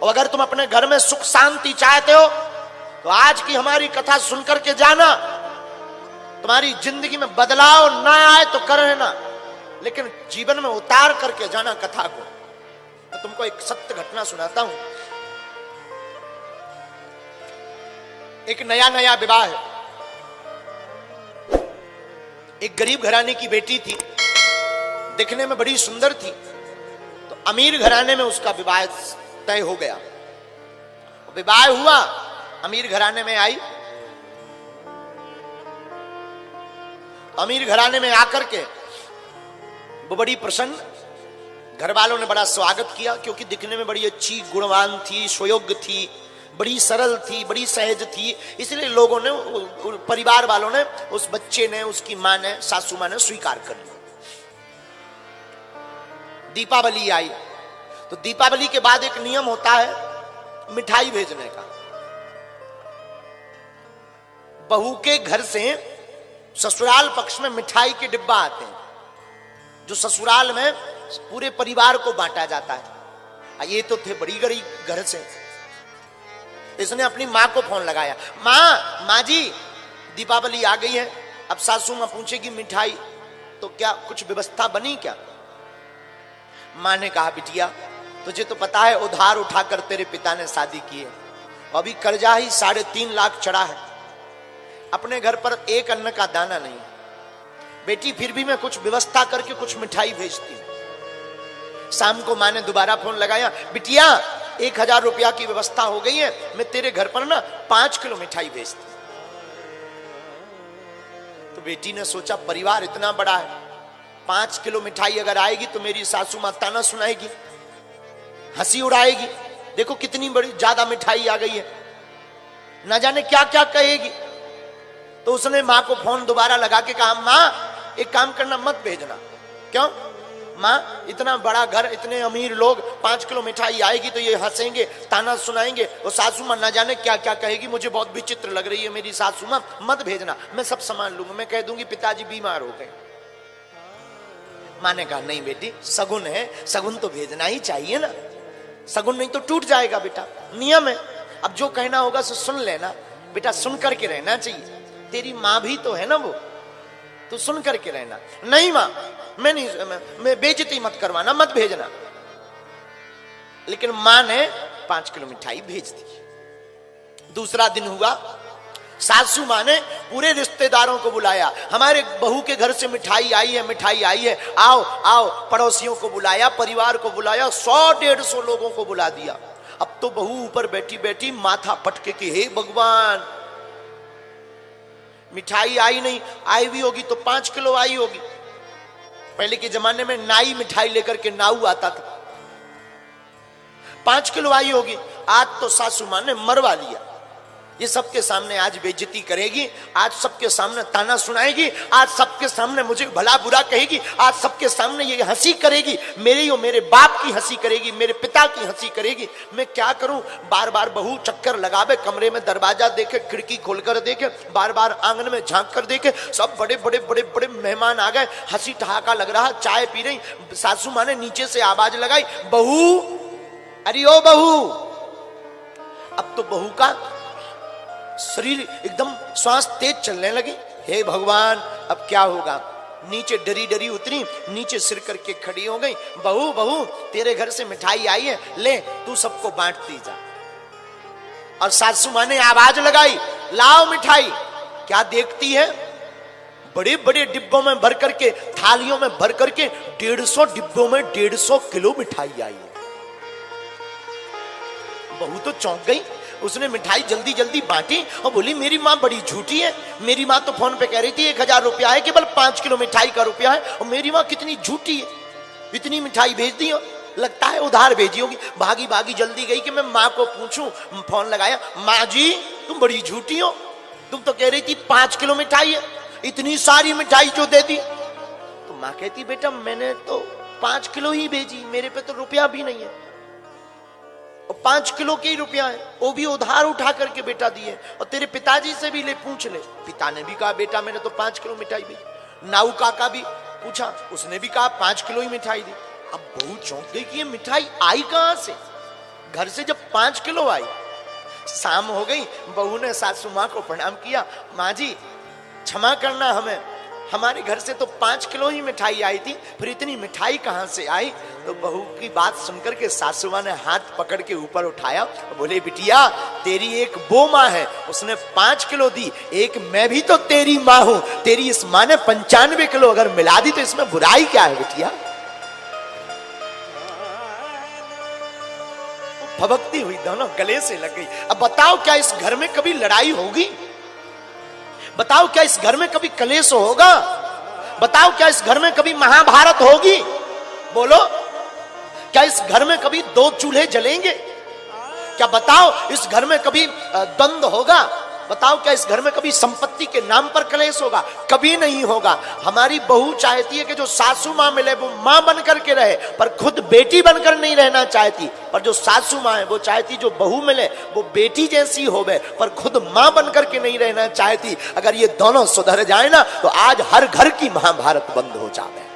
और अगर तुम अपने घर में सुख शांति चाहते हो तो आज की हमारी कथा सुनकर के जाना। तुम्हारी जिंदगी में बदलाव ना आए तो कर लेना, लेकिन जीवन में उतार करके जाना कथा को। तो तुमको एक सत्य घटना सुनाता हूं। एक नया नया विवाह है, एक गरीब घराने की बेटी थी, दिखने में बड़ी सुंदर थी। तो अमीर घराने में उसका विवाह तय हो गया। विवाह हुआ, अमीर घराने में आई। अमीर घराने में आकर के वो बड़ी प्रसन्न, घर वालों ने बड़ा स्वागत किया, क्योंकि दिखने में बड़ी अच्छी गुणवान थी, सुयोग्य थी, बड़ी सरल थी, बड़ी सहज थी। इसलिए लोगों ने, परिवार वालों ने, उस बच्चे ने, उसकी मां ने, सासू मां ने स्वीकार कर लिया। दीपावली आई तो दीपावली के बाद एक नियम होता है मिठाई भेजने का। बहू के घर से ससुराल पक्ष में मिठाई के डिब्बा आते हैं, जो ससुराल में पूरे परिवार को बांटा जाता है। ये तो थे बड़ी गरीब घर से। इसने अपनी माँ को फोन लगाया, माँ जी दीपावली आ गई है, अब सासू माँ पूछेगी मिठाई, तो क्या कुछ व्यवस्था बनी क्या? माँ ने कहा, बिटिया तुझे तो पता है उधार उठाकर तेरे पिता ने शादी की है, अभी कर्जा ही 3.5 लाख चढ़ा है, अपने घर पर एक अन्न का दाना नहीं। बेटी फिर भी मैं कुछ व्यवस्था करके कुछ मिठाई भेजती हूं। शाम को माँ ने दोबारा फोन लगाया, बिटिया 1000 रुपया की व्यवस्था हो गई है, मैं तेरे घर पर ना 5 किलो मिठाई भेजती। तो बेटी ने सोचा परिवार इतना बड़ा है, 5 किलो मिठाई अगर आएगी तो मेरी सासू मां ताना सुनाएगी, हंसी उड़ाएगी, देखो कितनी बड़ी ज्यादा मिठाई आ गई है, ना जाने क्या क्या कहेगी। तो उसने मां को फोन दोबारा लगा के कहा, मां एक काम करना, मत भेजना। क्यों? मां इतना बड़ा घर, इतने अमीर लोग, 5 किलो मिठाई आएगी तो ये हंसेंगे, ताना सुनाएंगे, और सासू मां ना जाने क्या क्या कहेगी, मुझे बहुत विचित्र लग रही है मेरी सासू मां, मत भेजना, मैं सब संभाल लूंगा, मैं कह दूंगी पिताजी बीमार हो गए। मां ने कहा, नहीं बेटी सगुन है, सगुन तो भेजना ही चाहिए ना, सगुन नहीं तो टूट जाएगा बेटा, नियम है। अब जो कहना होगा सो सुन लेना बेटा, सुन करके रहना चाहिए, तेरी माँ भी तो है ना वो, तो सुन करके रहना। नहीं माँ मैं नहीं, मैं बेइज्जती मत करवाना, मत भेजना। लेकिन माँ ने 5 किलो मिठाई भेज दी। दूसरा दिन हुआ, सासू माँ ने पूरे रिश्तेदारों को बुलाया, हमारे बहू के घर से मिठाई आई है, मिठाई आई है, आओ आओ। पड़ोसियों को बुलाया, परिवार को बुलाया, 100-150 लोगों को बुला दिया। अब तो बहू ऊपर बैठी बैठी माथा पटके के, हे भगवान मिठाई आई नहीं, आई भी होगी तो 5 किलो आई होगी। पहले के जमाने में नाई मिठाई लेकर के नाऊ आता था, 5 किलो आई होगी। आज तो सासू मां ने मरवा लिया, ये सबके सामने आज बेइज्जती करेगी, आज सबके सामने ताना सुनाएगी, आज सबके सामने मुझे भला बुरा कहेगी, आज सबके सामने ये हंसी करेगी, मेरी और मेरे बाप की हंसी करेगी, मेरे पिता की हंसी करेगी। मैं क्या करूं? बार बार बहू चक्कर लगावे, कमरे में दरवाजा देखे, खिड़की खोलकर देखे, बार बार आंगन में झांक कर देखे, सब बड़े बड़े बड़े बड़े मेहमान आ गए, हंसी ठहाका लग रहा, चाय पी रही। सासू मां ने नीचे से आवाज लगाई, बहू, अरे ओ बहू। अब तो बहू का शरीर एकदम श्वास तेज चलने लगी। हे भगवान अब क्या होगा? नीचे डरी डरी उतरी, नीचे सिर करके खड़ी हो गई, बहू बहू तेरे घर से मिठाई आई है, ले तू सबको बांटती जा। और सासू मां ने आवाज लगाई, लाओ मिठाई। क्या देखती है? बड़े बड़े डिब्बों में भर करके, थालियों में भर करके 150 डिब्बों में 150 किलो मिठाई आई है। बहू तो चौंक गई, उसने मिठाई जल्दी जल्दी बांटी और बोली, मेरी माँ बड़ी झूठी है, मेरी माँ तो फोन पे कह रही थी 1000 रुपया है, केवल 5 किलो मिठाई का रुपया है, और मेरी माँ कितनी झूठी है, इतनी मिठाई भेज दी, लगता है उधार भेजी होगी। भागी भागी जल्दी गई कि मैं माँ को पूछूं, फोन लगाया, माँ जी तुम बड़ी झूठी हो, तुम तो कह रही थी 5 किलो मिठाई है, इतनी सारी मिठाई जो दे दी। तो माँ कहती, बेटा मैंने तो 5 किलो ही भेजी, मेरे पे तो रुपया भी नहीं है, और 5 किलो के ही रुपया है, वो भी उधार उठा करके बेटा दिए, और तेरे पिताजी से भी ले पूछ ले। पिता ने भी कहा, बेटा मैंने तो 5 किलो मिठाई भेजी। नाऊ काका भी पूछा, उसने भी कहा 5 किलो ही मिठाई दी। अब बहू चौंक गई कि ये मिठाई आई कहां से, घर से जब 5 किलो आई, शाम हो गई, बहू ने सासू माँ को प्रणाम किया, माँ जी क्षमा करना, हमें हमारे घर से तो 5 किलो ही मिठाई आई थी, फिर इतनी मिठाई कहां से आई? तो बहू की बात सुनकर के सासू माँ ने हाथ पकड़ के ऊपर उठाया, बोले बिटिया तेरी एक वो माँ है, उसने 5 किलो दी, एक मैं भी तो तेरी माँ हूं, तेरी इस माँ ने 95 किलो अगर मिला दी तो इसमें बुराई क्या है बिटिया? भभकती हुई दोनों गले से लग गई। अब बताओ क्या इस घर में कभी लड़ाई होगी? बताओ क्या इस घर में कभी कलेश होगा? बताओ क्या इस घर में कभी महाभारत होगी? बोलो, क्या इस घर में कभी 2 चूल्हे जलेंगे? क्या बताओ इस घर में कभी द्वंद होगा? बताओ क्या इस घर में कभी संपत्ति के नाम पर कलेश होगा? कभी नहीं होगा। हमारी बहू चाहती है कि जो सासू माँ मिले वो माँ बनकर के रहे, पर खुद बेटी बनकर नहीं रहना चाहती। पर जो सासू माँ है वो चाहती जो बहू मिले वो बेटी जैसी होवे, पर खुद माँ बनकर के नहीं रहना चाहती। अगर ये दोनों सुधर जाए ना तो आज हर घर की महाभारत बंद हो जाए।